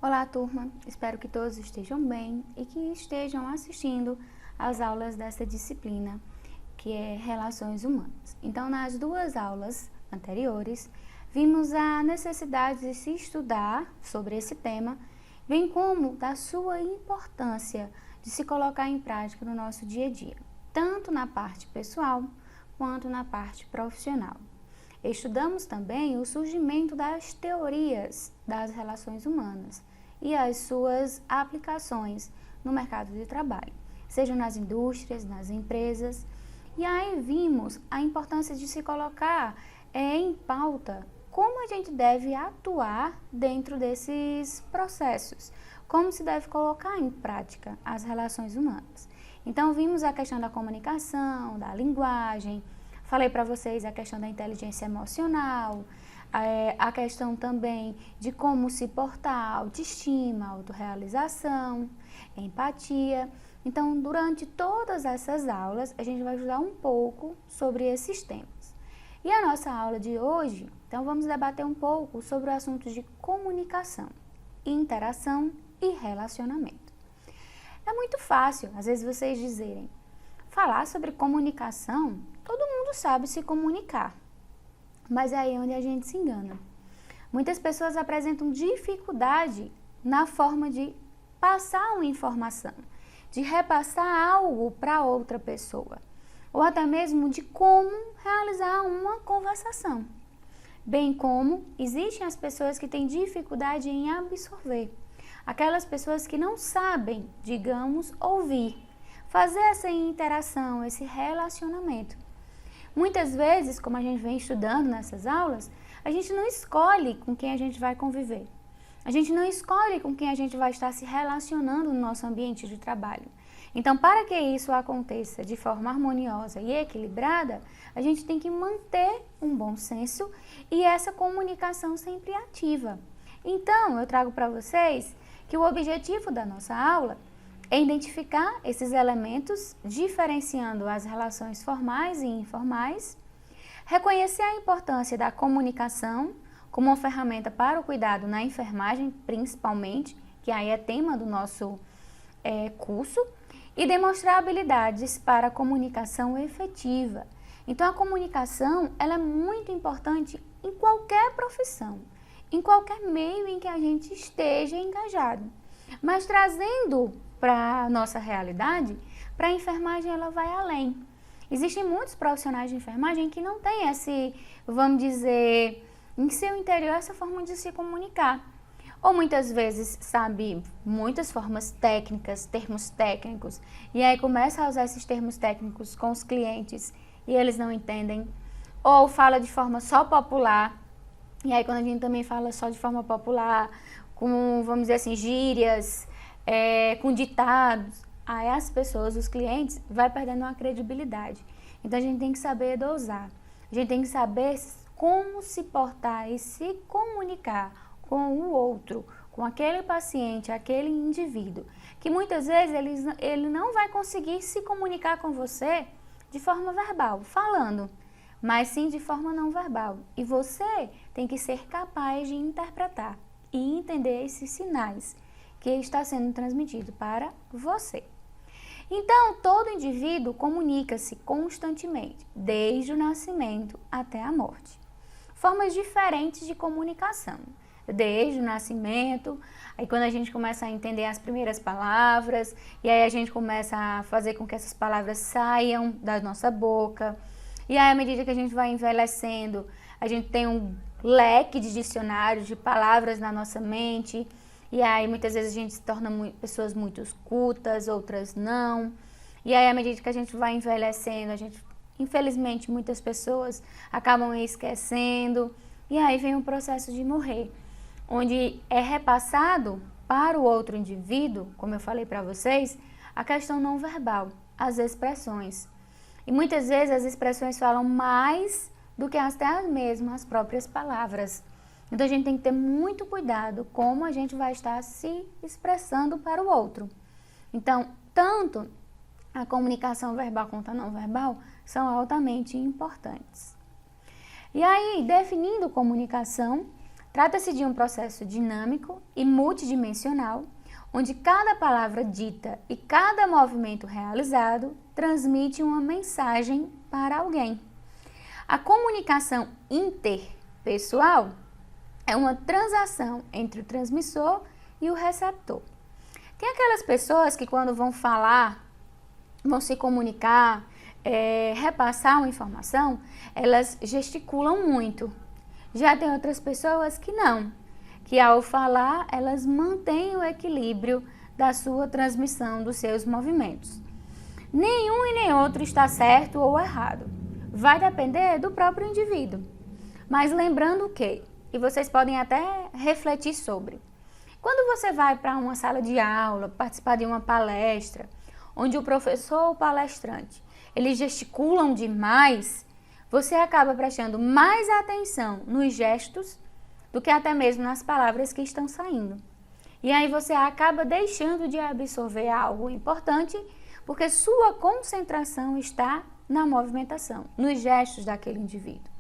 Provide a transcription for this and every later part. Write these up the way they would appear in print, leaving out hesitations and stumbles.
Olá, turma! Espero que todos estejam bem e que estejam assistindo às aulas dessa disciplina, que é Relações Humanas. Então, nas duas aulas anteriores, vimos a necessidade de se estudar sobre esse tema, bem como da sua importância de se colocar em prática no nosso dia a dia, tanto na parte pessoal quanto na parte profissional. Estudamos também o surgimento das teorias das relações humanas e as suas aplicações no mercado de trabalho, seja nas indústrias, nas empresas. E aí vimos a importância de se colocar em pauta como a gente deve atuar dentro desses processos, como se deve colocar em prática as relações humanas. Então vimos a questão da comunicação, da linguagem. Falei para vocês a questão da inteligência emocional, a questão também de como se portar, autoestima, autorrealização, empatia. Então, durante todas essas aulas, a gente vai estudar um pouco sobre esses temas. E a nossa aula de hoje, então vamos debater um pouco sobre o assunto de comunicação, interação e relacionamento. É muito fácil, às vezes, vocês dizerem, falar sobre comunicação, todo mundo sabe se comunicar, mas é aí onde a gente se engana. Muitas pessoas apresentam dificuldade na forma de passar uma informação, de repassar algo para outra pessoa, ou até mesmo de como realizar uma conversação. Bem como existem as pessoas que têm dificuldade em absorver, aquelas pessoas que não sabem, digamos, ouvir, fazer essa interação, esse relacionamento. Muitas vezes, como a gente vem estudando nessas aulas, a gente não escolhe com quem a gente vai conviver. A gente não escolhe com quem a gente vai estar se relacionando no nosso ambiente de trabalho. Então, para que isso aconteça de forma harmoniosa e equilibrada, a gente tem que manter um bom senso e essa comunicação sempre ativa. Então, eu trago para vocês que o objetivo da nossa aula é identificar esses elementos, diferenciando as relações formais e informais, reconhecer a importância da comunicação como uma ferramenta para o cuidado na enfermagem, principalmente, que aí é tema do nosso curso, e demonstrar habilidades para a comunicação efetiva. Então, a comunicação ela é muito importante em qualquer profissão, em qualquer meio em que a gente esteja engajado. Mas trazendo para a nossa realidade, para a enfermagem ela vai além. Existem muitos profissionais de enfermagem que não têm vamos dizer, em seu interior essa forma de se comunicar. Ou muitas vezes sabe muitas formas técnicas, termos técnicos, e aí começa a usar esses termos técnicos com os clientes e eles não entendem. Ou fala de forma só popular, e aí quando a gente também fala só de forma popular, com, vamos dizer assim, gírias, com ditados, aí as pessoas, os clientes, vai perdendo a credibilidade. Então a gente tem que saber dosar, a gente tem que saber como se portar e se comunicar com o outro, com aquele paciente, aquele indivíduo, que muitas vezes ele não vai conseguir se comunicar com você de forma verbal, falando, mas sim de forma não verbal. E você tem que ser capaz de interpretar e entender esses sinais que está sendo transmitido para você. Então, todo indivíduo comunica-se constantemente, desde o nascimento até a morte. Formas diferentes de comunicação, desde o nascimento, aí quando a gente começa a entender as primeiras palavras, e aí a gente começa a fazer com que essas palavras saiam da nossa boca, e aí à medida que a gente vai envelhecendo, a gente tem um leque de dicionários de palavras na nossa mente, e aí muitas vezes a gente se torna pessoas muito cultas, outras não. E aí à medida que a gente vai envelhecendo, infelizmente muitas pessoas acabam esquecendo, e aí vem o processo de morrer, onde é repassado para o outro indivíduo, como eu falei para vocês, a questão não verbal, as expressões. E muitas vezes as expressões falam mais do que até mesmo as próprias palavras. Então a gente tem que ter muito cuidado como a gente vai estar se expressando para o outro. Então, tanto a comunicação verbal quanto a não verbal são altamente importantes. E aí, definindo comunicação, Trata-se de um processo dinâmico e multidimensional, onde cada palavra dita e cada movimento realizado transmite uma mensagem para alguém. A comunicação interpessoal é uma transação entre o transmissor e o receptor. Tem aquelas pessoas que quando vão falar, vão se comunicar, repassar uma informação, elas gesticulam muito. Já tem outras pessoas que não, que ao falar elas mantêm o equilíbrio da sua transmissão, dos seus movimentos. Nenhum e nem outro está certo ou errado. Vai depender do próprio indivíduo. Mas lembrando que, e vocês podem até refletir sobre, quando você vai para uma sala de aula, participar de uma palestra, onde o professor ou palestrante, eles gesticulam demais, você acaba prestando mais atenção nos gestos do que até mesmo nas palavras que estão saindo. E aí você acaba deixando de absorver algo importante, porque sua concentração está na movimentação, nos gestos daquele indivíduo.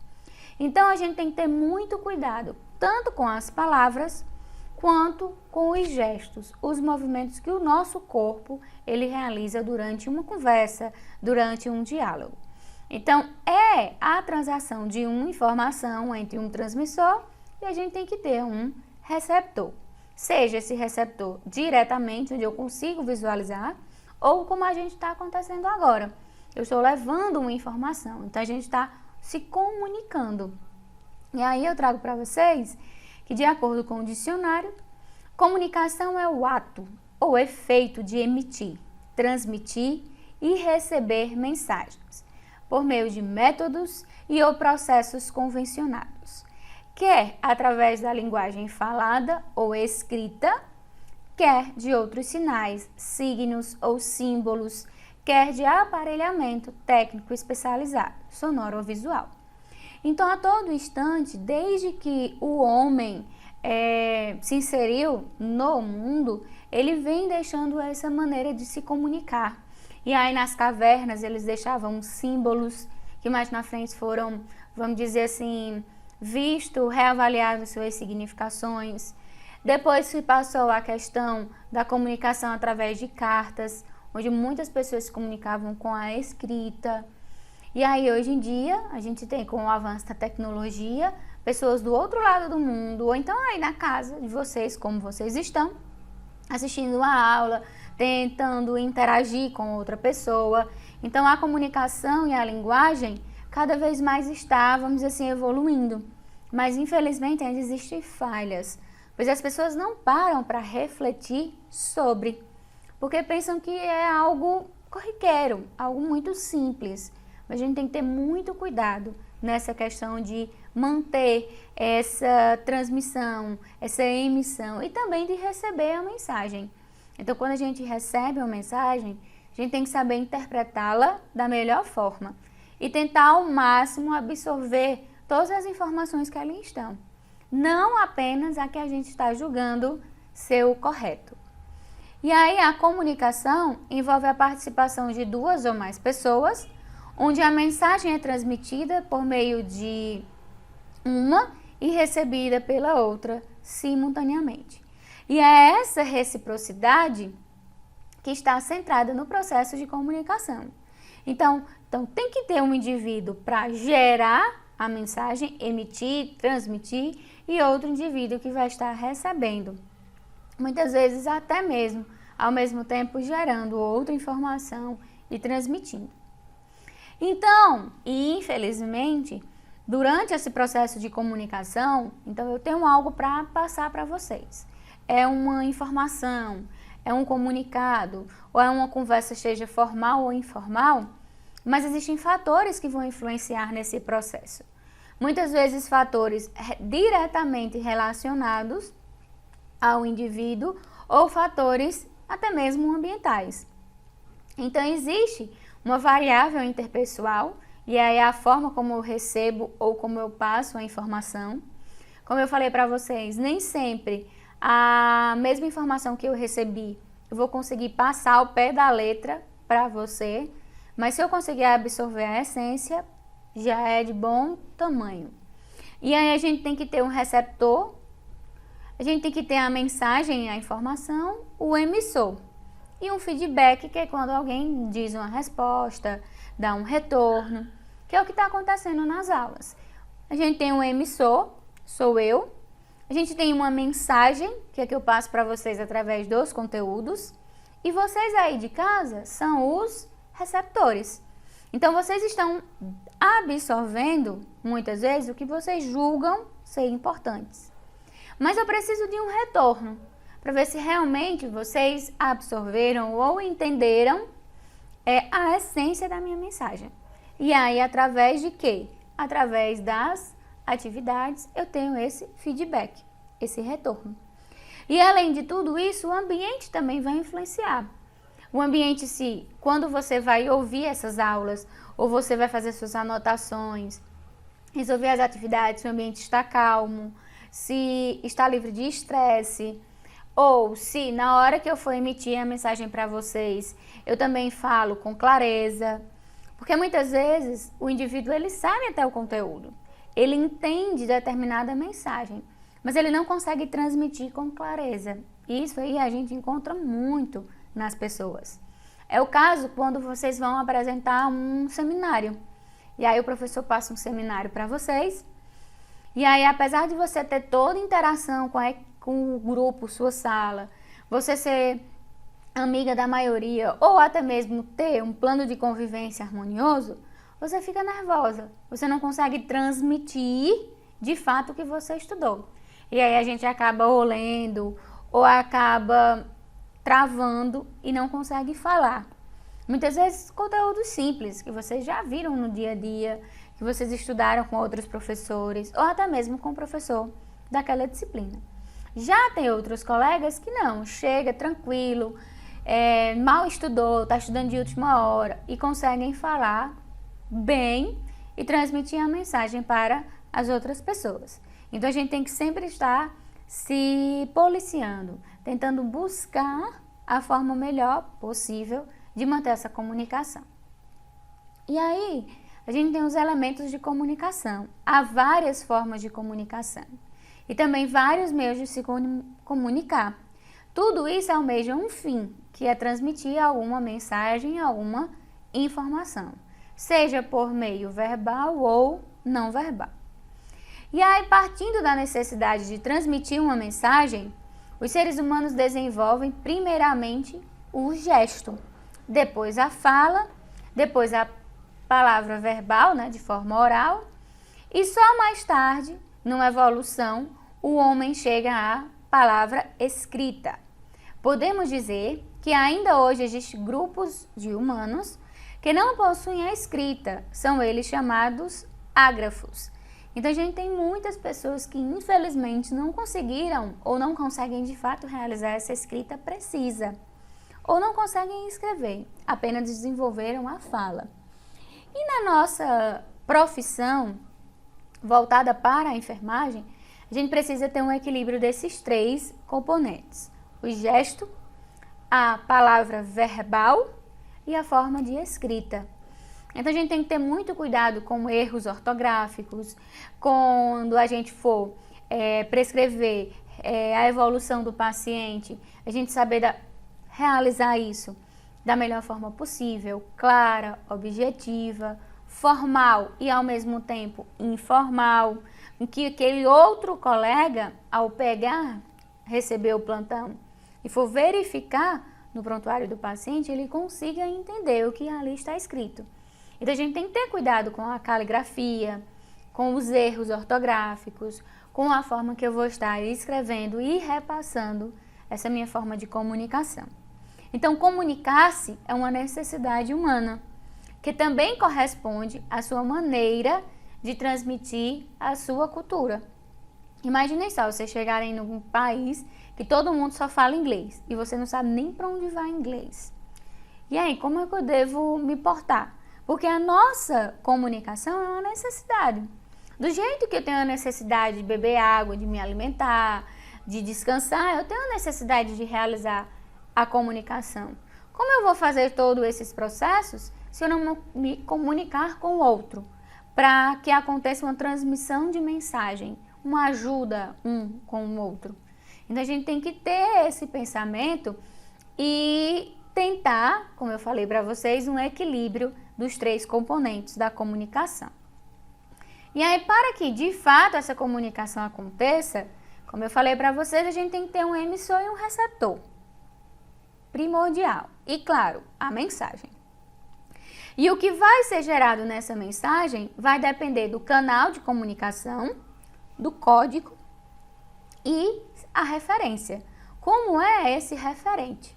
Então a gente tem que ter muito cuidado, tanto com as palavras, quanto com os gestos, os movimentos que o nosso corpo ele realiza durante uma conversa, durante um diálogo. Então, é a transação de uma informação entre um transmissor e a gente tem que ter um receptor. Seja esse receptor diretamente, onde eu consigo visualizar, ou como a gente está acontecendo agora. Eu estou levando uma informação, então a gente está se comunicando. E aí eu trago para vocês que, de acordo com o dicionário, comunicação é o ato ou efeito de emitir, transmitir e receber mensagens por meio de métodos e ou processos convencionados, quer através da linguagem falada ou escrita, quer de outros sinais, signos ou símbolos, quer de aparelhamento técnico especializado, sonoro ou visual. Então, a todo instante, desde que o homem se inseriu no mundo, ele vem deixando essa maneira de se comunicar. E aí, nas cavernas, eles deixavam símbolos que mais na frente foram, vamos dizer assim, reavaliados suas significações. Depois se passou a questão da comunicação através de cartas, onde muitas pessoas se comunicavam com a escrita. E aí, hoje em dia, a gente tem, com o avanço da tecnologia, pessoas do outro lado do mundo, ou então aí na casa de vocês, como vocês estão, assistindo a aula, tentando interagir com outra pessoa. Então, a comunicação e a linguagem cada vez mais está, vamos dizer assim, evoluindo. Mas, infelizmente, ainda existem falhas, pois as pessoas não param para refletir sobre, porque pensam que é algo corriqueiro, algo muito simples. Mas a gente tem que ter muito cuidado nessa questão de manter essa transmissão, essa emissão e também de receber a mensagem. Então, quando a gente recebe uma mensagem, a gente tem que saber interpretá-la da melhor forma e tentar ao máximo absorver todas as informações que ali estão, não apenas a que a gente está julgando ser o correto. E aí a comunicação envolve a participação de duas ou mais pessoas, onde a mensagem é transmitida por meio de uma e recebida pela outra simultaneamente. E é essa reciprocidade que está centrada no processo de comunicação. Então tem que ter um indivíduo para gerar a mensagem, emitir, transmitir, e outro indivíduo que vai estar recebendo. Muitas vezes até mesmo, ao mesmo tempo, gerando outra informação e transmitindo. Então, e infelizmente, durante esse processo de comunicação, então eu tenho algo para passar para vocês. É uma informação, é um comunicado, ou é uma conversa, seja formal ou informal, mas existem fatores que vão influenciar nesse processo. Muitas vezes fatores diretamente relacionados ao indivíduo ou fatores até mesmo ambientais. Então existe uma variável interpessoal, e aí é a forma como eu recebo ou como eu passo a informação. Como eu falei para vocês, nem sempre a mesma informação que eu recebi eu vou conseguir passar ao pé da letra para você, mas se eu conseguir absorver a essência, já é de bom tamanho. E aí a gente tem que ter um receptor A gente tem que ter a mensagem, a informação, o emissor. E um feedback, que é quando alguém diz uma resposta, dá um retorno, que é o que está acontecendo nas aulas. A gente tem um emissor, sou eu. A gente tem uma mensagem, que é que eu passo para vocês através dos conteúdos. E vocês aí de casa são os receptores. Então, vocês estão absorvendo, muitas vezes, o que vocês julgam ser importantes. Mas eu preciso de um retorno, para ver se realmente vocês absorveram ou entenderam a essência da minha mensagem. E aí, através de quê? Através das atividades, eu tenho esse feedback, esse retorno. E além de tudo isso, o ambiente também vai influenciar. O ambiente, quando você vai ouvir essas aulas, ou você vai fazer suas anotações, resolver as atividades, se o ambiente está calmo, se está livre de estresse, ou se na hora que eu for emitir a mensagem para vocês, eu também falo com clareza. Porque muitas vezes o indivíduo ele sabe até o conteúdo, ele entende determinada mensagem, mas ele não consegue transmitir com clareza. Isso aí a gente encontra muito nas pessoas. É o caso quando vocês vão apresentar um seminário. E aí o professor passa um seminário para vocês. E aí, apesar de você ter toda a interação com o grupo, sua sala, você ser amiga da maioria, ou até mesmo ter um plano de convivência harmonioso, você fica nervosa. Você não consegue transmitir de fato o que você estudou. E aí a gente acaba olhando ou acaba travando e não consegue falar. Muitas vezes conteúdos simples que vocês já viram no dia a dia, que vocês estudaram com outros professores ou até mesmo com o professor daquela disciplina. Já tem outros colegas que não, chega tranquilo, mal estudou, está estudando de última hora e conseguem falar bem e transmitir a mensagem para as outras pessoas. Então a gente tem que sempre estar se policiando, tentando buscar a forma melhor possível de manter essa comunicação. E aí, a gente tem os elementos de comunicação. Há várias formas de comunicação e também vários meios de se comunicar. Tudo isso almeja um fim, que é transmitir alguma mensagem, alguma informação, seja por meio verbal ou não verbal. E aí, partindo da necessidade de transmitir uma mensagem, os seres humanos desenvolvem primeiramente o gesto, depois a fala, depois a palavra verbal, de forma oral, e só mais tarde, numa evolução, o homem chega à palavra escrita. Podemos dizer que ainda hoje existem grupos de humanos que não possuem a escrita, são eles chamados ágrafos. Então a gente tem muitas pessoas que infelizmente não conseguiram ou não conseguem de fato realizar essa escrita precisa, ou não conseguem escrever, apenas desenvolveram a fala. E na nossa profissão, voltada para a enfermagem, a gente precisa ter um equilíbrio desses três componentes: o gesto, a palavra verbal e a forma de escrita. Então a gente tem que ter muito cuidado com erros ortográficos, quando a gente for prescrever a evolução do paciente, a gente saber realizar isso da melhor forma possível, clara, objetiva, formal e ao mesmo tempo informal, em que aquele outro colega, ao receber o plantão e for verificar no prontuário do paciente, ele consiga entender o que ali está escrito. Então a gente tem que ter cuidado com a caligrafia, com os erros ortográficos, com a forma que eu vou estar escrevendo e repassando essa minha forma de comunicação. Então, comunicar-se é uma necessidade humana, que também corresponde à sua maneira de transmitir a sua cultura. Imaginem só, vocês chegarem num país que todo mundo só fala inglês e você não sabe nem para onde vai inglês. E aí, como é que eu devo me portar? Porque a nossa comunicação é uma necessidade. Do jeito que eu tenho a necessidade de beber água, de me alimentar, de descansar, eu tenho a necessidade de realizar a comunicação. Como eu vou fazer todos esses processos se eu não me comunicar com o outro? Para que aconteça uma transmissão de mensagem, uma ajuda um com o outro. Então a gente tem que ter esse pensamento e tentar, como eu falei para vocês, um equilíbrio dos 3 componentes da comunicação. E aí, para que de fato essa comunicação aconteça, como eu falei para vocês, a gente tem que ter um emissor e um receptor. Primordial. E claro, a mensagem. E o que vai ser gerado nessa mensagem vai depender do canal de comunicação, do código e a referência. Como é esse referente?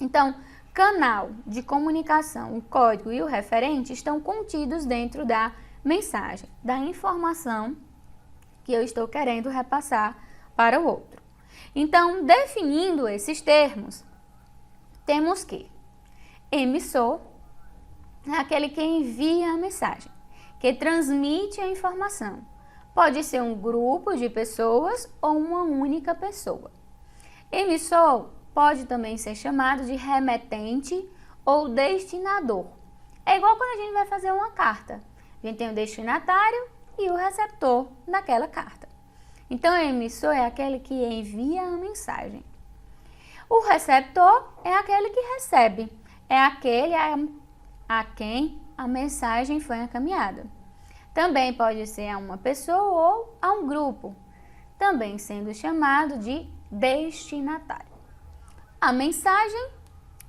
Então, canal de comunicação, o código e o referente estão contidos dentro da mensagem, da informação que eu estou querendo repassar para o outro. Então, definindo esses termos, temos que emissor é aquele que envia a mensagem, que transmite a informação. Pode ser um grupo de pessoas ou uma única pessoa. Emissor pode também ser chamado de remetente ou destinador. É igual quando a gente vai fazer uma carta. A gente tem o destinatário e o receptor daquela carta. Então, o emissor é aquele que envia a mensagem. O receptor é aquele que recebe. É aquele a quem a mensagem foi encaminhada. Também pode ser a uma pessoa ou a um grupo, também sendo chamado de destinatário. A mensagem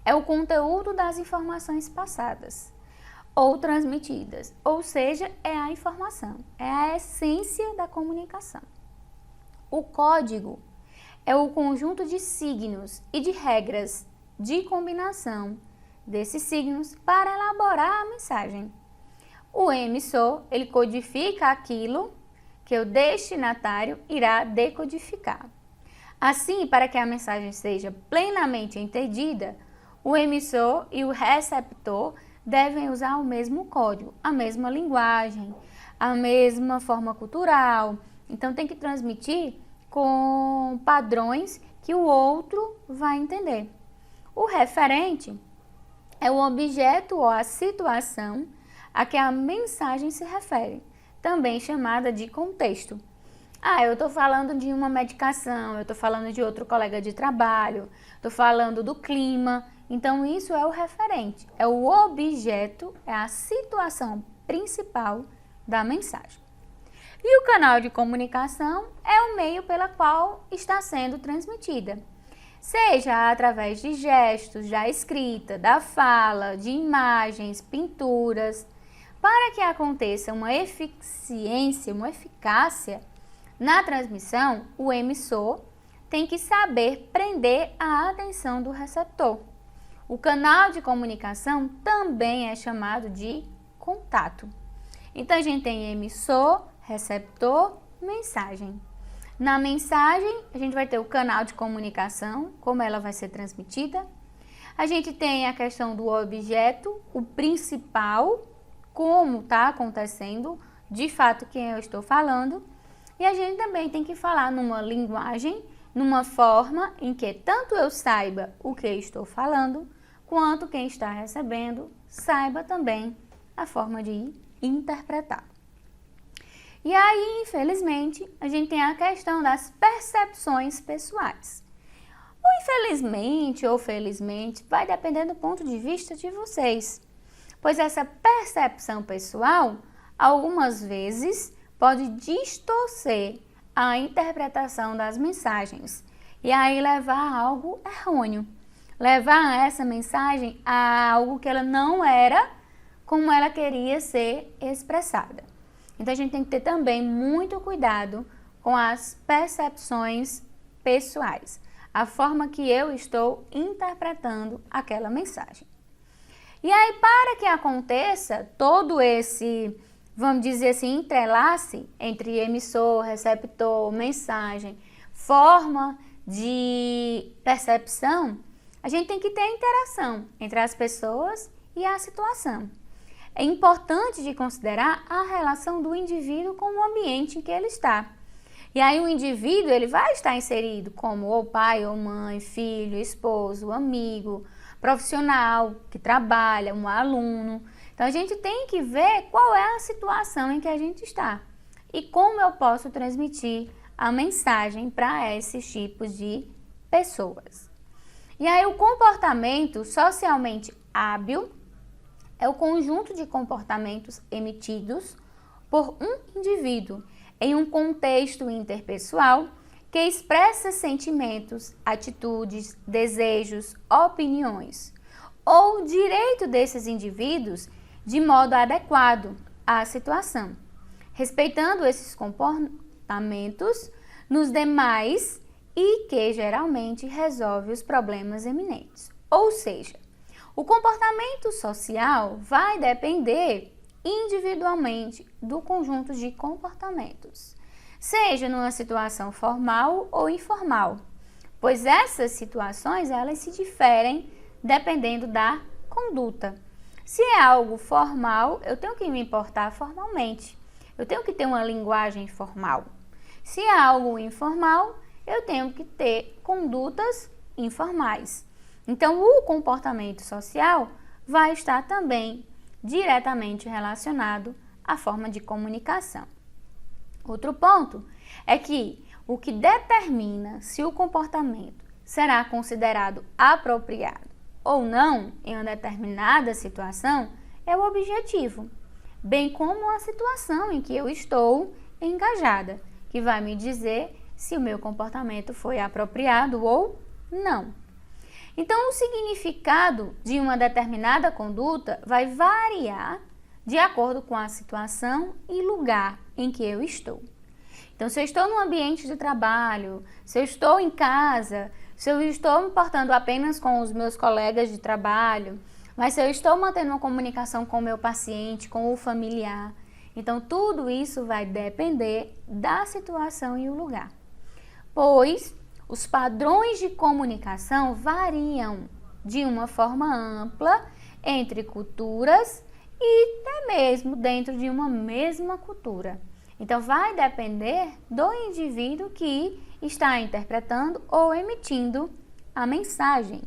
é o conteúdo das informações passadas ou transmitidas, ou seja, é a informação, é a essência da comunicação. O código é o conjunto de signos e de regras de combinação desses signos para elaborar a mensagem. O emissor, ele codifica aquilo que o destinatário irá decodificar. Assim, para que a mensagem seja plenamente entendida, o emissor e o receptor devem usar o mesmo código, a mesma linguagem, a mesma forma cultural. Então, tem que transmitir com padrões que o outro vai entender. O referente é o objeto ou a situação a que a mensagem se refere, também chamada de contexto. Eu estou falando de uma medicação, eu estou falando de outro colega de trabalho, estou falando do clima. Então, isso é o referente, é o objeto, é a situação principal da mensagem. E o canal de comunicação é o meio pela qual está sendo transmitida, seja através de gestos, da escrita, da fala, de imagens, pinturas. Para que aconteça uma eficiência, uma eficácia na transmissão, o emissor tem que saber prender a atenção do receptor. O canal de comunicação também é chamado de contato. Então, a gente tem emissor, receptor, mensagem. Na mensagem, a gente vai ter o canal de comunicação, como ela vai ser transmitida. A gente tem a questão do objeto, o principal, como está acontecendo, de fato, quem eu estou falando. E a gente também tem que falar numa linguagem, numa forma em que tanto eu saiba o que estou falando, quanto quem está recebendo saiba também a forma de interpretar. E aí, infelizmente, a gente tem a questão das percepções pessoais. Ou infelizmente ou felizmente, vai depender do ponto de vista de vocês. Pois essa percepção pessoal, algumas vezes, pode distorcer a interpretação das mensagens e aí levar a algo errôneo. Levar essa mensagem a algo que ela não era como ela queria ser expressada. Então, a gente tem que ter também muito cuidado com as percepções pessoais, a forma que eu estou interpretando aquela mensagem. E aí, para que aconteça todo esse, vamos dizer assim, entrelace entre emissor, receptor, mensagem, forma de percepção, a gente tem que ter interação entre as pessoas e a situação. É importante de considerar a relação do indivíduo com o ambiente em que ele está. E aí o indivíduo ele vai estar inserido como ou pai ou mãe, filho, esposo, amigo, profissional que trabalha, um aluno. Então a gente tem que ver qual é a situação em que a gente está e como eu posso transmitir a mensagem para esses tipos de pessoas. E aí o comportamento socialmente hábil é o conjunto de comportamentos emitidos por um indivíduo em um contexto interpessoal que expressa sentimentos, atitudes, desejos, opiniões ou direito desses indivíduos de modo adequado à situação, respeitando esses comportamentos nos demais e que geralmente resolve os problemas eminentes. Ou seja, o comportamento social vai depender individualmente do conjunto de comportamentos, seja numa situação formal ou informal, pois essas situações elas se diferem dependendo da conduta. Se é algo formal, eu tenho que me importar formalmente, eu tenho que ter uma linguagem formal. Se é algo informal, eu tenho que ter condutas informais. Então, o comportamento social vai estar também diretamente relacionado à forma de comunicação. Outro ponto é que o que determina se o comportamento será considerado apropriado ou não em uma determinada situação é o objetivo, bem como a situação em que eu estou engajada, que vai me dizer se o meu comportamento foi apropriado ou não. Então, o significado de uma determinada conduta vai variar de acordo com a situação e lugar em que eu estou. Então, se eu estou num ambiente de trabalho, se eu estou em casa, se eu estou me portando apenas com os meus colegas de trabalho, mas se eu estou mantendo uma comunicação com o meu paciente, com o familiar, então tudo isso vai depender da situação e o lugar. Pois os padrões de comunicação variam de uma forma ampla entre culturas e até mesmo dentro de uma mesma cultura. Então, vai depender do indivíduo que está interpretando ou emitindo a mensagem.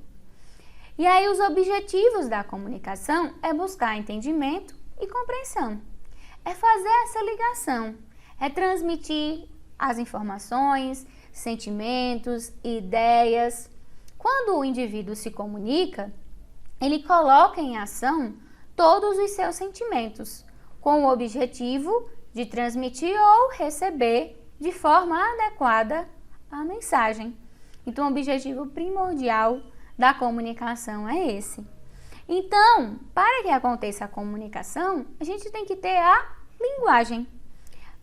E aí, os objetivos da comunicação é buscar entendimento e compreensão. É fazer essa ligação, é transmitir as informações, sentimentos, ideias. Quando o indivíduo se comunica, ele coloca em ação todos os seus sentimentos, com o objetivo de transmitir ou receber de forma adequada a mensagem. Então, o objetivo primordial da comunicação é esse. Então, para que aconteça a comunicação, a gente tem que ter a linguagem.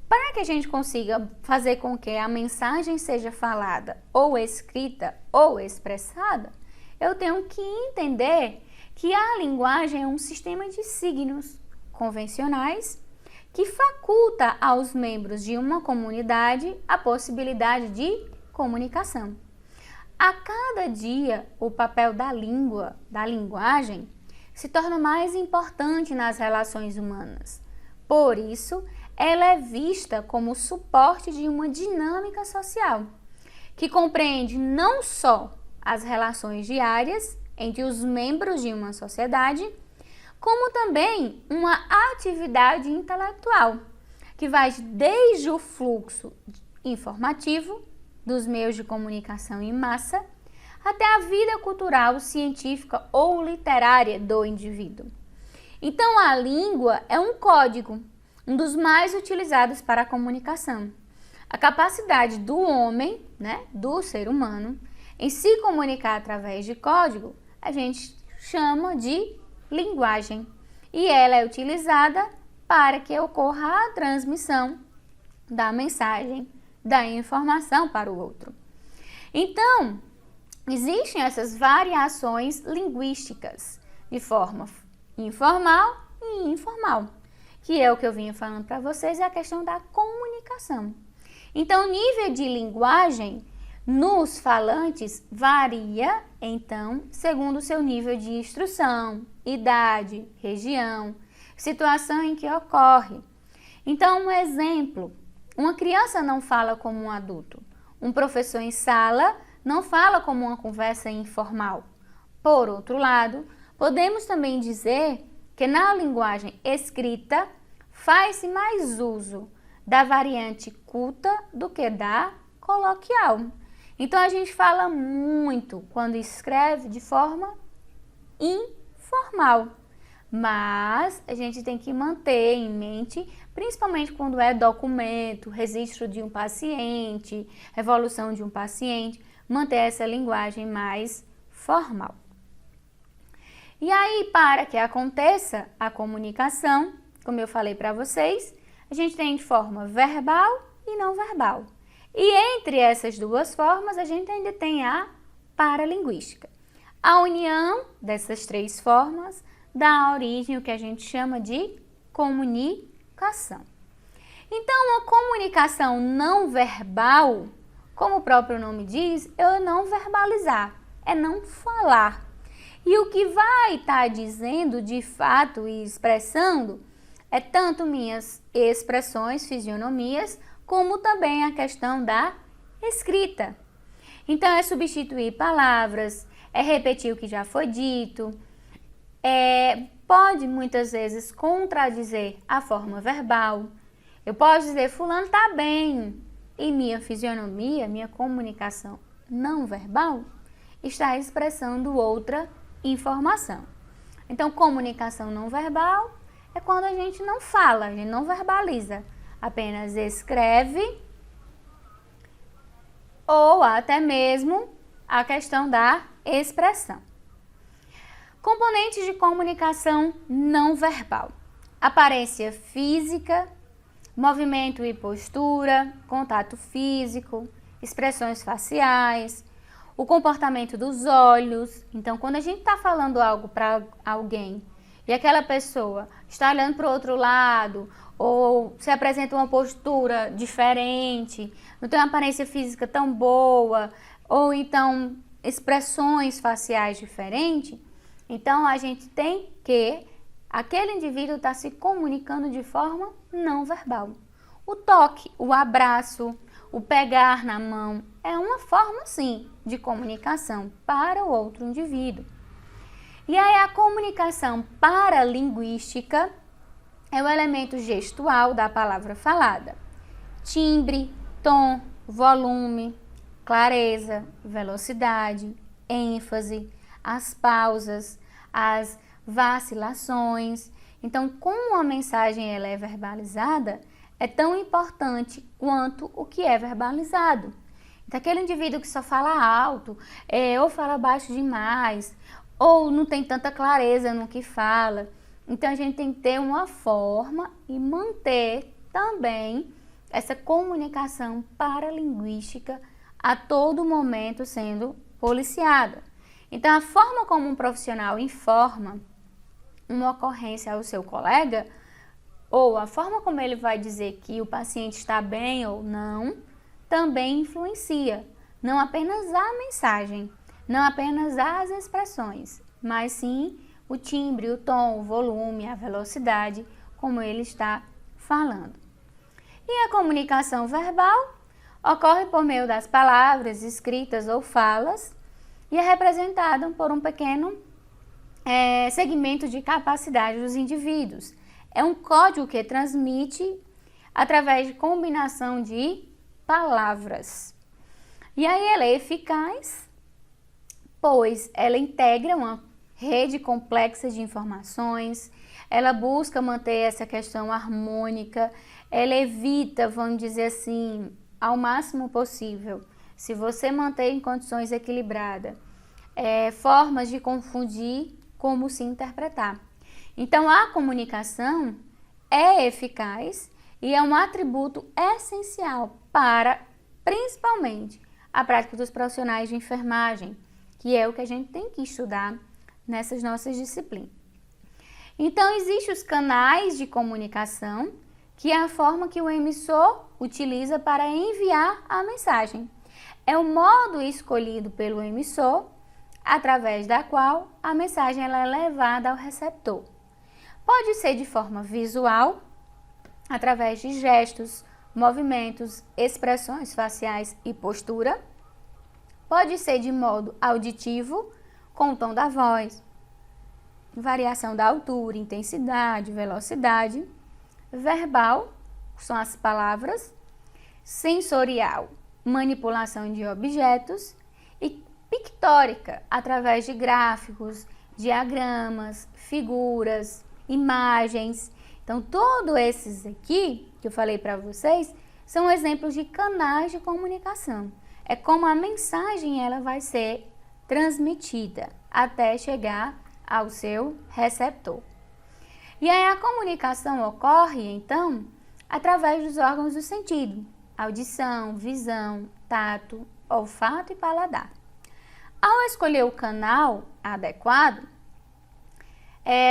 Para que a gente consiga fazer com que a mensagem seja falada ou escrita ou expressada, eu tenho que entender que a linguagem é um sistema de signos convencionais que faculta aos membros de uma comunidade a possibilidade de comunicação. A cada dia, o papel da língua, da linguagem, se torna mais importante nas relações humanas. Por isso, ela é vista como suporte de uma dinâmica social, que compreende não só as relações diárias entre os membros de uma sociedade, como também uma atividade intelectual, que vai desde o fluxo informativo dos meios de comunicação em massa, até a vida cultural, científica ou literária do indivíduo. Então, a língua é um código, um dos mais utilizados para a comunicação. A capacidade do homem, do ser humano, em se comunicar através de código, a gente chama de linguagem. E ela é utilizada para que ocorra a transmissão da mensagem, da informação para o outro. Então, existem essas variações linguísticas de forma informal e informal, que é o que eu vinha falando para vocês, é a questão da comunicação. Então, o nível de linguagem nos falantes varia, então, segundo o seu nível de instrução, idade, região, situação em que ocorre. Então, um exemplo, uma criança não fala como um adulto. Um professor em sala não fala como uma conversa informal. Por outro lado, podemos também dizer que na linguagem escrita faz-se mais uso da variante culta do que da coloquial. Então, a gente fala muito quando escreve de forma informal. Mas a gente tem que manter em mente, principalmente quando é documento, registro de um paciente, evolução de um paciente, manter essa linguagem mais formal. E aí, para que aconteça a comunicação, como eu falei para vocês, a gente tem de forma verbal e não verbal. E entre essas duas formas, a gente ainda tem a paralinguística. A união dessas três formas dá origem ao que a gente chama de comunicação. Então, a comunicação não verbal, como o próprio nome diz, é não verbalizar, é não falar. E o que vai estar dizendo de fato e expressando é tanto minhas expressões, fisionomias, como também a questão da escrita. Então, é substituir palavras, é repetir o que já foi dito, pode muitas vezes contradizer a forma verbal. Eu posso dizer, fulano está bem, e minha fisionomia, minha comunicação não verbal, está expressando outra informação. Então, comunicação não verbal é quando a gente não fala, a gente não verbaliza, apenas escreve ou até mesmo a questão da expressão. Componentes de comunicação não verbal: aparência física, movimento e postura, contato físico, expressões faciais, o comportamento dos olhos. Então, quando a gente está falando algo para alguém e aquela pessoa está olhando para o outro lado ou se apresenta uma postura diferente, não tem uma aparência física tão boa, ou então expressões faciais diferentes, então a gente tem que aquele indivíduo está se comunicando de forma não verbal. O toque, o abraço, o pegar na mão é uma forma, sim, de comunicação para o outro indivíduo. E aí a comunicação paralinguística é o elemento gestual da palavra falada. Timbre, tom, volume, clareza, velocidade, ênfase, as pausas, as vacilações. Então, como a mensagem ela é verbalizada, é tão importante quanto o que é verbalizado. Então, aquele indivíduo que só fala alto, ou fala baixo demais, ou não tem tanta clareza no que fala. Então, a gente tem que ter uma forma e manter também essa comunicação paralinguística a todo momento sendo policiada. Então, a forma como um profissional informa uma ocorrência ao seu colega, ou a forma como ele vai dizer que o paciente está bem ou não, também influencia. Não apenas a mensagem, não apenas as expressões, mas sim o timbre, o tom, o volume, a velocidade, como ele está falando. E a comunicação verbal ocorre por meio das palavras escritas ou falas e é representada por um pequeno segmento de capacidade dos indivíduos. É um código que transmite através de combinação de palavras. E aí ela é eficaz, pois ela integra uma rede complexa de informações, ela busca manter essa questão harmônica, ela evita, vamos dizer assim, ao máximo possível, se você manter em condições equilibradas, formas de confundir como se interpretar. Então, a comunicação é eficaz e é um atributo essencial para, principalmente, a prática dos profissionais de enfermagem, que é o que a gente tem que estudar nessas nossas disciplinas. Então, existem os canais de comunicação, que é a forma que o emissor utiliza para enviar a mensagem. É o modo escolhido pelo emissor, através da qual a mensagem ela é levada ao receptor. Pode ser de forma visual, através de gestos, movimentos, expressões faciais e postura. Pode ser de modo auditivo, com o tom da voz, variação da altura, intensidade, velocidade. Verbal, são as palavras. Sensorial, manipulação de objetos, e pictórica, através de gráficos, diagramas, figuras, imagens. Então, todos esses aqui que eu falei para vocês são exemplos de canais de comunicação. É como a mensagem ela vai ser transmitida até chegar ao seu receptor. E aí a comunicação ocorre, então, através dos órgãos do sentido: audição, visão, tato, olfato e paladar. Ao escolher o canal adequado,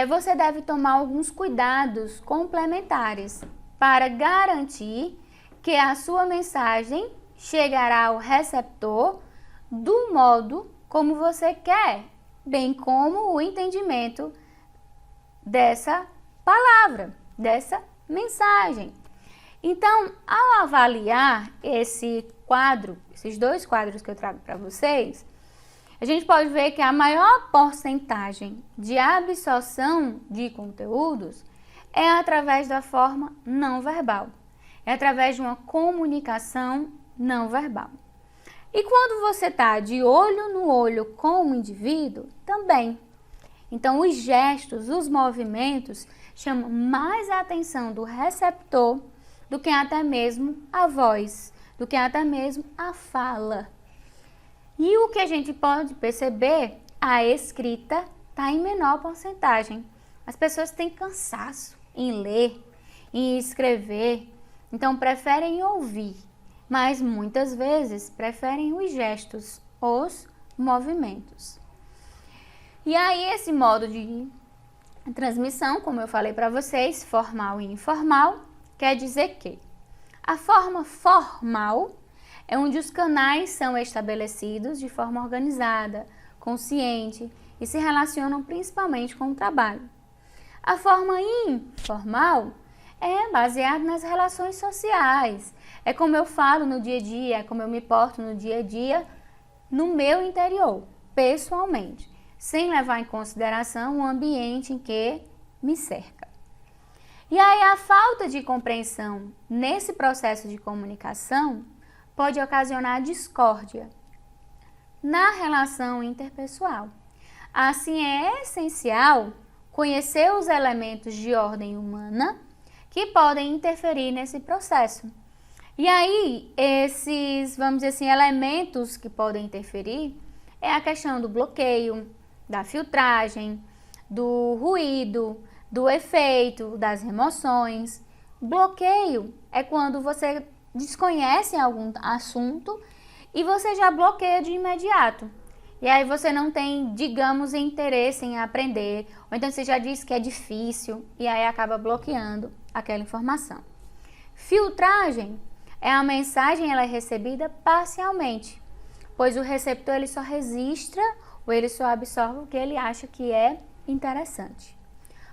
você deve tomar alguns cuidados complementares para garantir que a sua mensagem chegará ao receptor do modo como você quer, bem como o entendimento dessa palavra, dessa mensagem. Então, ao avaliar esses dois quadros que eu trago para vocês, a gente pode ver que a maior porcentagem de absorção de conteúdos é através da forma não verbal, é através de uma comunicação não verbal. E quando você está de olho no olho com o indivíduo, também. Então, os gestos, os movimentos chamam mais a atenção do receptor do que até mesmo a voz, do que até mesmo a fala. E o que a gente pode perceber, a escrita está em menor porcentagem. As pessoas têm cansaço em ler, em escrever, então preferem ouvir, mas muitas vezes preferem os gestos, os movimentos. E aí esse modo de transmissão, como eu falei para vocês, formal e informal, quer dizer que a forma formal é onde os canais são estabelecidos de forma organizada, consciente e se relacionam principalmente com o trabalho. A forma informal é baseada nas relações sociais. É como eu falo no dia a dia, é como eu me porto no dia a dia, no meu interior, pessoalmente, sem levar em consideração o ambiente em que me cerca. E aí a falta de compreensão nesse processo de comunicação pode ocasionar discórdia na relação interpessoal. Assim, é essencial conhecer os elementos de ordem humana que podem interferir nesse processo. E aí, esses, vamos dizer assim, elementos que podem interferir é a questão do bloqueio, da filtragem, do ruído, do efeito, das emoções. Bloqueio é quando você desconhece algum assunto e você já bloqueia de imediato. E aí você não tem, digamos, interesse em aprender, ou então você já disse que é difícil e aí acaba bloqueando aquela informação. Filtragem é a mensagem, ela é recebida parcialmente, pois o receptor ele só registra ou ele só absorve o que ele acha que é interessante.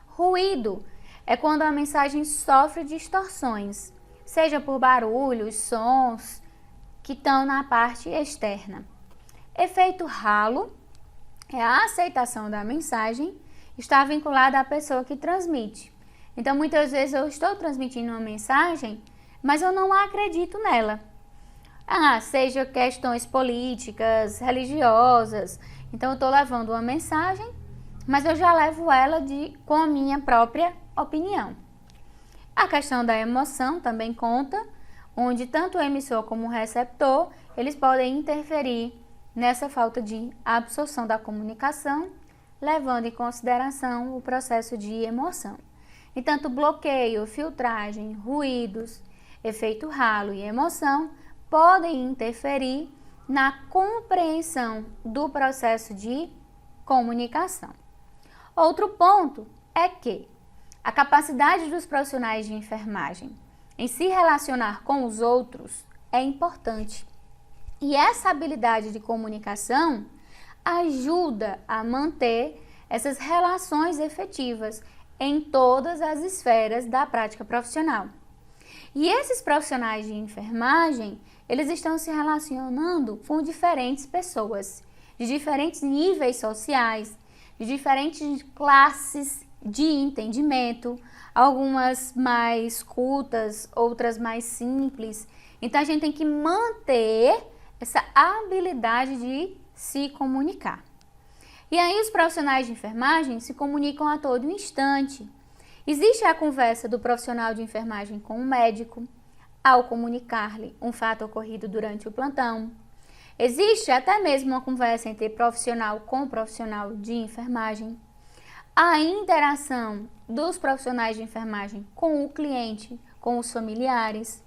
Ruído é quando a mensagem sofre distorções, seja por barulhos, sons que estão na parte externa. Efeito halo é a aceitação da mensagem, está vinculada à pessoa que transmite. Então, muitas vezes eu estou transmitindo uma mensagem, mas eu não acredito nela. Seja questões políticas, religiosas. Então, eu estou levando uma mensagem, mas eu já levo ela com a minha própria opinião. A questão da emoção também conta, onde tanto o emissor como o receptor, eles podem interferir nessa falta de absorção da comunicação, levando em consideração o processo de emoção. E tanto bloqueio, filtragem, ruídos, efeito halo e emoção podem interferir na compreensão do processo de comunicação. Outro ponto é que a capacidade dos profissionais de enfermagem em se relacionar com os outros é importante. E essa habilidade de comunicação ajuda a manter essas relações efetivas em todas as esferas da prática profissional. E esses profissionais de enfermagem, eles estão se relacionando com diferentes pessoas, de diferentes níveis sociais, de diferentes classes de entendimento, algumas mais cultas, outras mais simples. Então, a gente tem que manter essa habilidade de se comunicar. E aí, os profissionais de enfermagem se comunicam a todo instante. Existe a conversa do profissional de enfermagem com o médico, ao comunicar-lhe um fato ocorrido durante o plantão. Existe até mesmo uma conversa entre profissional com profissional de enfermagem. A interação dos profissionais de enfermagem com o cliente, com os familiares.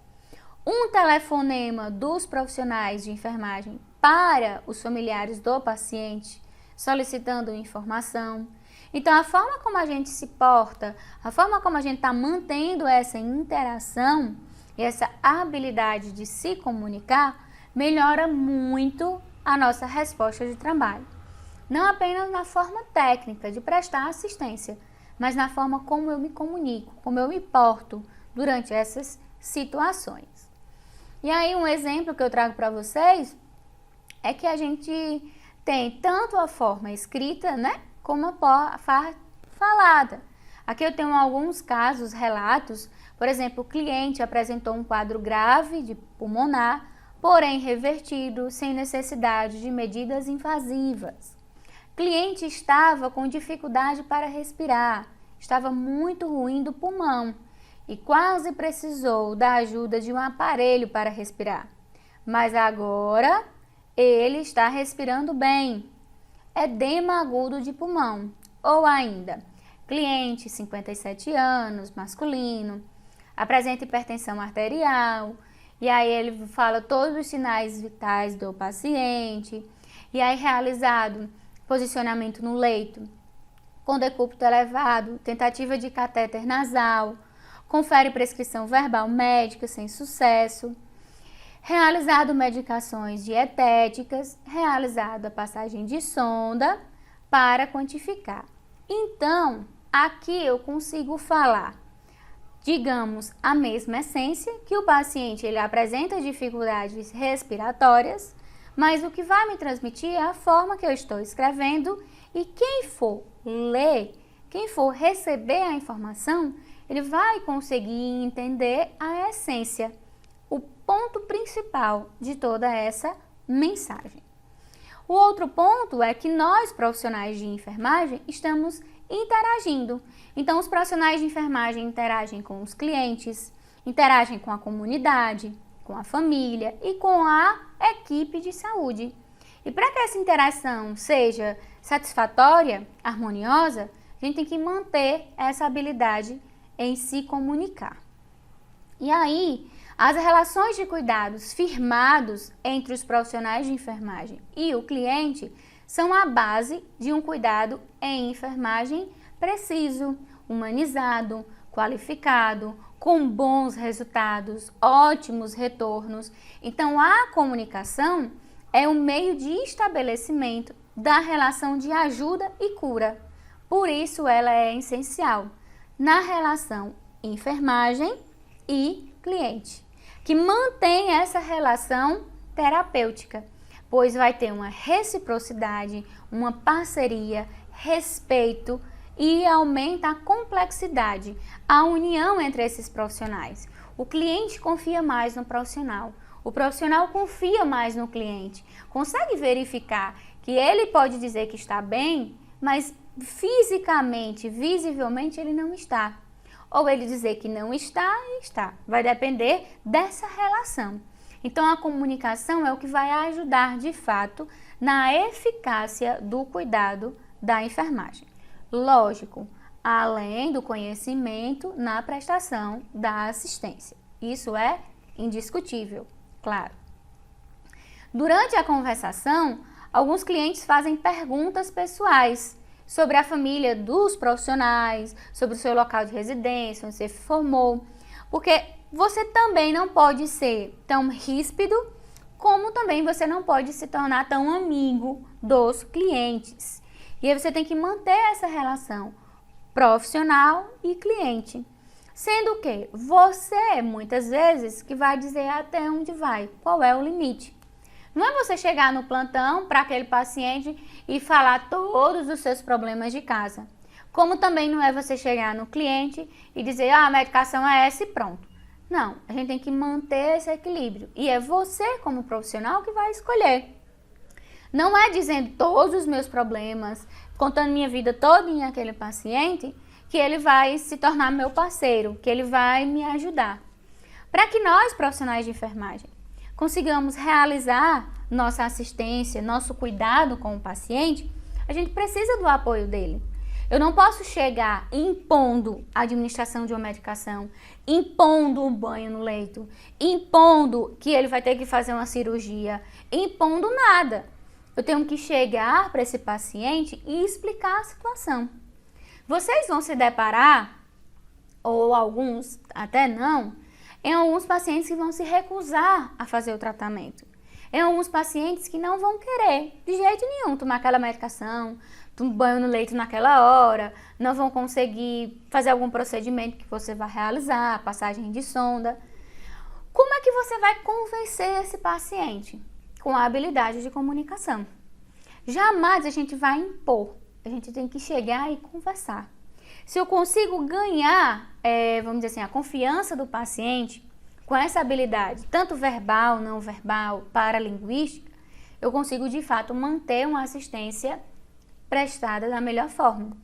Um telefonema dos profissionais de enfermagem para os familiares do paciente, solicitando informação. Então, a forma como a gente se porta, a forma como a gente está mantendo essa interação e essa habilidade de se comunicar, melhora muito a nossa resposta de trabalho. Não apenas na forma técnica de prestar assistência, mas na forma como eu me comunico, como eu me porto durante essas situações. E aí, um exemplo que eu trago para vocês é que a gente tem tanto a forma escrita, né, como a falada. Aqui eu tenho alguns casos, relatos. Por exemplo, o cliente apresentou um quadro grave de pulmonar, porém revertido, sem necessidade de medidas invasivas. O cliente estava com dificuldade para respirar, estava muito ruim do pulmão e quase precisou da ajuda de um aparelho para respirar. Mas agora ele está respirando bem. Edema agudo de pulmão. Ou ainda, cliente, 57 anos, masculino, apresenta hipertensão arterial, e aí ele fala todos os sinais vitais do paciente, e aí realizado posicionamento no leito, com decúbito elevado, tentativa de catéter nasal, confere prescrição verbal médica sem sucesso, realizado medicações dietéticas, realizado a passagem de sonda para quantificar. Então, aqui eu consigo falar, digamos, a mesma essência, que o paciente ele apresenta dificuldades respiratórias, mas o que vai me transmitir é a forma que eu estou escrevendo e quem for ler, quem for receber a informação, ele vai conseguir entender a essência, o ponto principal de toda essa mensagem. O outro ponto é que nós, profissionais de enfermagem, estamos interagindo. Então, os profissionais de enfermagem interagem com os clientes, interagem com a comunidade, com a família e com a equipe de saúde. E para que essa interação seja satisfatória, harmoniosa, a gente tem que manter essa habilidade em se comunicar. E aí, as relações de cuidados firmados entre os profissionais de enfermagem e o cliente são a base de um cuidado em enfermagem preciso, humanizado, qualificado, com bons resultados, ótimos retornos. Então, a comunicação é o meio de estabelecimento da relação de ajuda e cura. Por isso, ela é essencial na relação enfermagem e cliente, que mantém essa relação terapêutica, pois vai ter uma reciprocidade, uma parceria, respeito e aumenta a complexidade, a união entre esses profissionais. O cliente confia mais no profissional, o profissional confia mais no cliente, consegue verificar que ele pode dizer que está bem, mas fisicamente, visivelmente ele não está. Ou ele dizer que não está e está. Vai depender dessa relação. Então, a comunicação é o que vai ajudar, de fato, na eficácia do cuidado da enfermagem. Lógico, além do conhecimento na prestação da assistência. Isso é indiscutível, claro. Durante a conversação, alguns clientes fazem perguntas pessoais sobre a família dos profissionais, sobre o seu local de residência, onde você formou, porque você também não pode ser tão ríspido, como também você não pode se tornar tão amigo dos clientes. E aí você tem que manter essa relação profissional e cliente. Sendo que você, muitas vezes, que vai dizer até onde vai, qual é o limite. Não é você chegar no plantão para aquele paciente e falar todos os seus problemas de casa. Como também não é você chegar no cliente e dizer, a medicação é essa e pronto. Não, a gente tem que manter esse equilíbrio. E é você, como profissional, que vai escolher. Não é dizendo todos os meus problemas, contando minha vida toda em aquele paciente, que ele vai se tornar meu parceiro, que ele vai me ajudar. Para que nós, profissionais de enfermagem, consigamos realizar nossa assistência, nosso cuidado com o paciente, a gente precisa do apoio dele. Eu não posso chegar impondo a administração de uma medicação, impondo um banho no leito, impondo que ele vai ter que fazer uma cirurgia, impondo nada. Eu tenho que chegar para esse paciente e explicar a situação. Vocês vão se deparar, ou alguns até não, em alguns pacientes que vão se recusar a fazer o tratamento. Em alguns pacientes que não vão querer, de jeito nenhum, tomar aquela medicação, um banho no leito naquela hora, não vão conseguir fazer algum procedimento que você vai realizar, passagem de sonda. Como é que você vai convencer esse paciente? Com a habilidade de comunicação. Jamais a gente vai impor, a gente tem que chegar e conversar. Se eu consigo ganhar, vamos dizer assim, a confiança do paciente com essa habilidade, tanto verbal, não verbal, paralinguística, eu consigo de fato manter uma assistência prestada da melhor forma.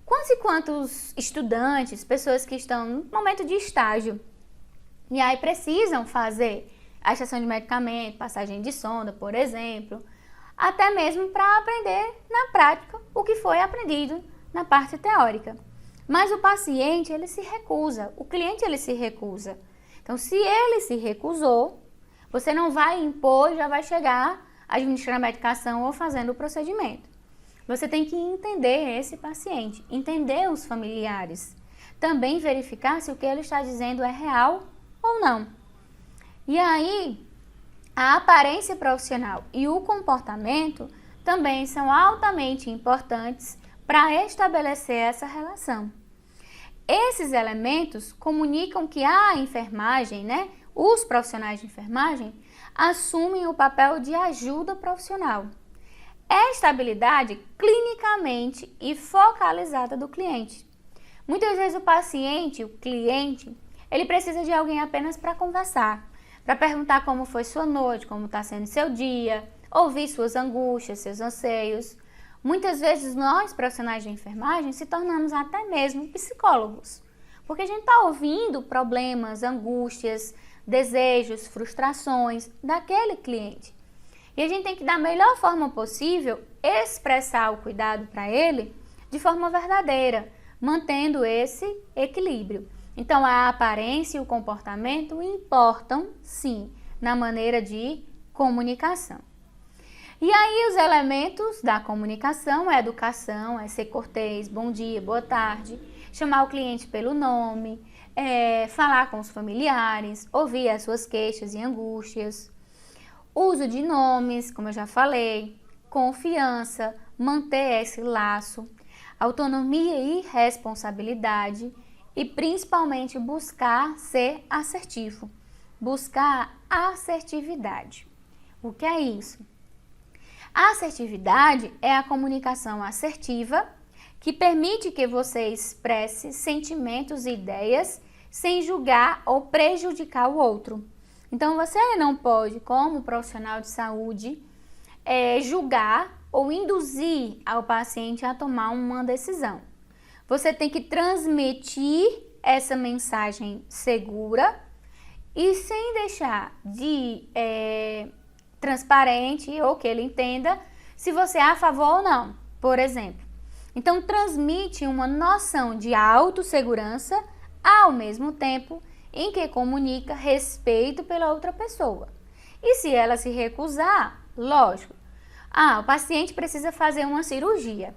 Quantos e quantos estudantes, pessoas que estão no momento de estágio e aí precisam fazer a estação de medicamento, passagem de sonda, por exemplo, até mesmo para aprender na prática o que foi aprendido na parte teórica. Mas o paciente, ele se recusa, o cliente, ele se recusa. Então, se ele se recusou, você não vai impor, já vai chegar administrando a medicação ou fazendo o procedimento. Você tem que entender esse paciente, entender os familiares. Também verificar se o que ele está dizendo é real ou não. E aí, a aparência profissional e o comportamento também são altamente importantes para estabelecer essa relação. Esses elementos comunicam que a enfermagem, os profissionais de enfermagem, assumem o papel de ajuda profissional. Esta habilidade clinicamente e focalizada do cliente. Muitas vezes o paciente, o cliente, ele precisa de alguém apenas para conversar, para perguntar como foi sua noite, como está sendo seu dia, ouvir suas angústias, seus anseios. Muitas vezes nós, profissionais de enfermagem, se tornamos até mesmo psicólogos, porque a gente está ouvindo problemas, angústias, desejos, frustrações daquele cliente. E a gente tem que, da melhor forma possível, expressar o cuidado para ele de forma verdadeira, mantendo esse equilíbrio. Então, a aparência e o comportamento importam, sim, na maneira de comunicação. E aí, os elementos da comunicação, a educação, é ser cortês, bom dia, boa tarde, chamar o cliente pelo nome, falar com os familiares, ouvir as suas queixas e angústias. Uso de nomes, como eu já falei, confiança, manter esse laço, autonomia e responsabilidade e principalmente buscar ser assertivo, buscar assertividade. O que é isso? A assertividade é a comunicação assertiva que permite que você expresse sentimentos e ideias sem julgar ou prejudicar o outro. Então, você não pode, como profissional de saúde, julgar ou induzir ao paciente a tomar uma decisão. Você tem que transmitir essa mensagem segura e sem deixar de transparente ou que ele entenda se você é a favor ou não, por exemplo. Então, transmite uma noção de autossegurança ao mesmo tempo em que comunica respeito pela outra pessoa. E se ela se recusar, lógico, o paciente precisa fazer uma cirurgia.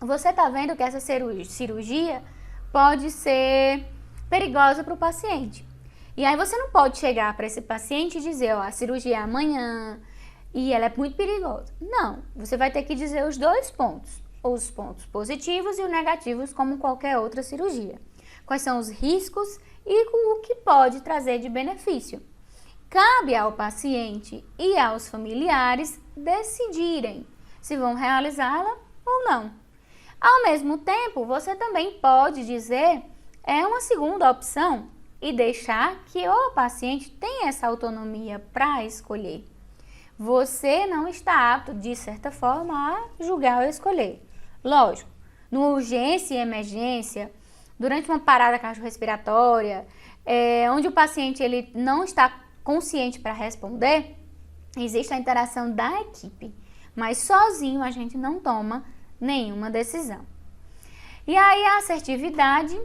Você está vendo que essa cirurgia pode ser perigosa para o paciente. E aí você não pode chegar para esse paciente e dizer, a cirurgia é amanhã e ela é muito perigosa. Não, você vai ter que dizer os dois pontos, os pontos positivos e os negativos como qualquer outra cirurgia. Quais são os riscos e o que pode trazer de benefício. Cabe ao paciente e aos familiares decidirem se vão realizá-la ou não. Ao mesmo tempo, você também pode dizer, uma segunda opção, e deixar que o paciente tenha essa autonomia para escolher. Você não está apto, de certa forma, a julgar ou escolher. Lógico, no urgência e emergência, durante uma parada cardiorrespiratória, onde o paciente ele não está consciente para responder, existe a interação da equipe, mas sozinho a gente não toma nenhuma decisão. E aí a assertividade,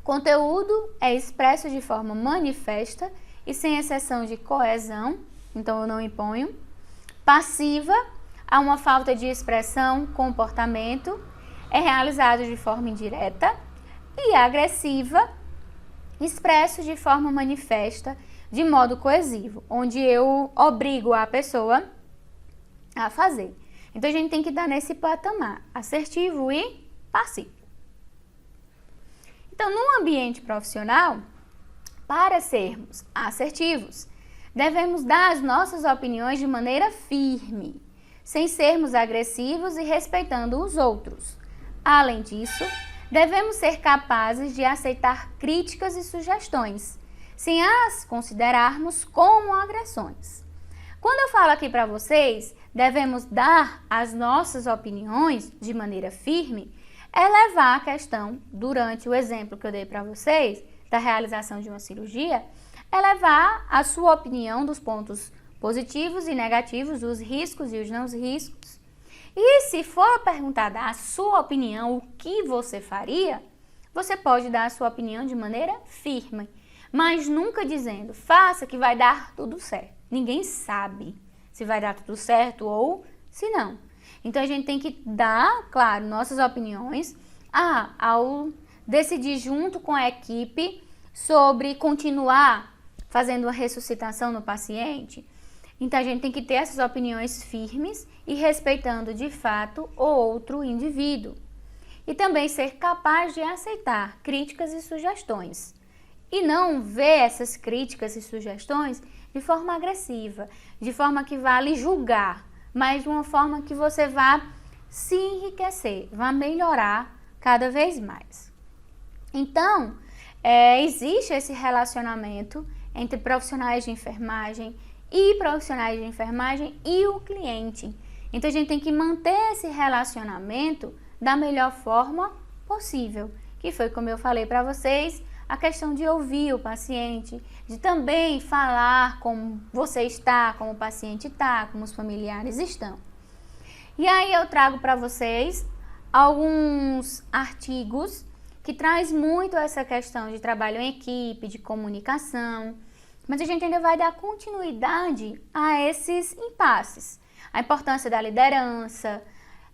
conteúdo é expresso de forma manifesta e sem exceção de coesão, então eu não imponho. Passiva, há uma falta de expressão, comportamento, é realizado de forma indireta. E agressiva, expresso de forma manifesta, de modo coesivo, onde eu obrigo a pessoa a fazer. Então a gente tem que dar nesse patamar, assertivo e passivo. Então, no ambiente profissional, para sermos assertivos, devemos dar as nossas opiniões de maneira firme, sem sermos agressivos e respeitando os outros. Além disso, devemos ser capazes de aceitar críticas e sugestões, sem as considerarmos como agressões. Quando eu falo aqui para vocês, devemos dar as nossas opiniões de maneira firme, é levar a questão, durante o exemplo que eu dei para vocês, da realização de uma cirurgia, é levar a sua opinião dos pontos positivos e negativos, dos riscos e os não riscos. E se for perguntada a sua opinião, o que você faria, você pode dar a sua opinião de maneira firme, mas nunca dizendo, faça que vai dar tudo certo. Ninguém sabe se vai dar tudo certo ou se não. Então a gente tem que dar, claro, nossas opiniões ao decidir junto com a equipe sobre continuar fazendo a ressuscitação no paciente. Então a gente tem que ter essas opiniões firmes e respeitando de fato o outro indivíduo. E também ser capaz de aceitar críticas e sugestões. E não ver essas críticas e sugestões de forma agressiva, de forma que vá lhe julgar, mas de uma forma que você vá se enriquecer, vá melhorar cada vez mais. Então, existe esse relacionamento entre profissionais de enfermagem e o cliente. Então, a gente tem que manter esse relacionamento da melhor forma possível, que foi como eu falei para vocês, a questão de ouvir o paciente, de também falar como você está, como o paciente está, como os familiares estão. E aí eu trago para vocês alguns artigos que traz muito essa questão de trabalho em equipe, de comunicação, mas a gente ainda vai dar continuidade a esses impasses. A importância da liderança,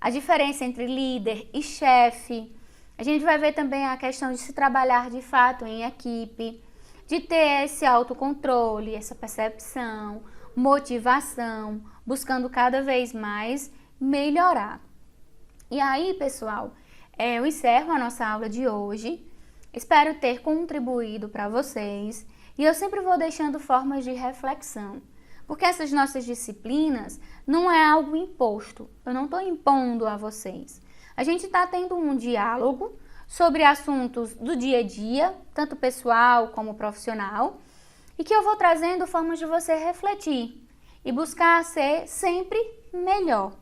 a diferença entre líder e chefe. A gente vai ver também a questão de se trabalhar de fato em equipe, de ter esse autocontrole, essa percepção, motivação, buscando cada vez mais melhorar. E aí, pessoal, eu encerro a nossa aula de hoje. Espero ter contribuído para vocês e eu sempre vou deixando formas de reflexão, porque essas nossas disciplinas não é algo imposto, eu não estou impondo a vocês. A gente está tendo um diálogo sobre assuntos do dia a dia, tanto pessoal como profissional, e que eu vou trazendo formas de você refletir e buscar ser sempre melhor,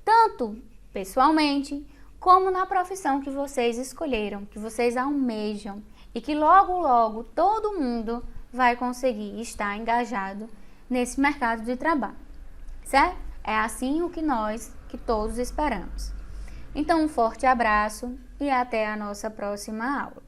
tanto pessoalmente como na profissão que vocês escolheram, que vocês almejam e que logo, logo todo mundo vai conseguir estar engajado nesse mercado de trabalho, certo? É assim o que todos esperamos. Então, um forte abraço e até a nossa próxima aula.